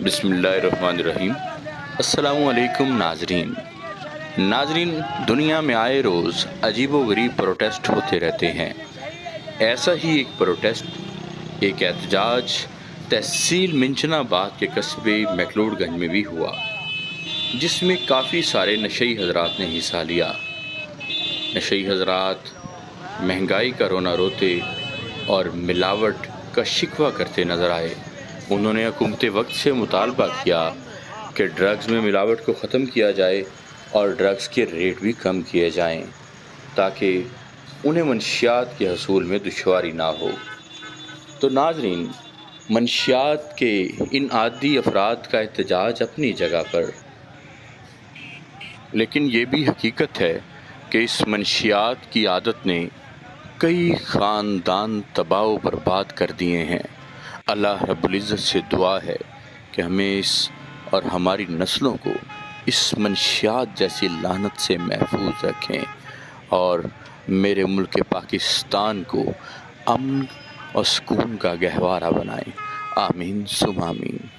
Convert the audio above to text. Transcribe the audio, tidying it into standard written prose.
बिस्मिल्लाहिर्रहमानिर्रहीम। अस्सलामु अलैकुम नाजरीन, दुनिया में आए रोज़ अजीबोगरीब प्रोटेस्ट होते रहते हैं। ऐसा ही एक प्रोटेस्ट, एक एहतजाज तहसील मिंचनाबाद के कस्बे मैकलोडगंज में भी हुआ, जिसमें काफ़ी सारे नशई हजरात ने हिस्सा लिया। नशई हजरात महंगाई का रोना रोते और मिलावट का शिकवा करते नज़र आए। उन्होंने हुकूमत वक्त से मुतालबा किया कि ड्रग्स में मिलावट को ख़त्म किया जाए और ड्रग्स के रेट भी कम किए जाएं, ताकि उन्हें मंशियात के हसूल में दुश्वारी ना हो। तो नाजरीन, मंशियात के इन आदी अफराद का एहतजाज अपनी जगह पर, लेकिन ये भी हकीकत है कि इस मंशियात की आदत ने कई ख़ानदान तबाह व बर्बाद कर दिए हैं। अल्लाह रब्बुल इज़्ज़त से दुआ है कि हमें इस और हमारी नस्लों को इस मंशियात जैसी लानत से महफूज रखें और मेरे मुल्क पाकिस्तान को अमन और सुकून का गहवारा बनाएं। आमीन सुम आमीन।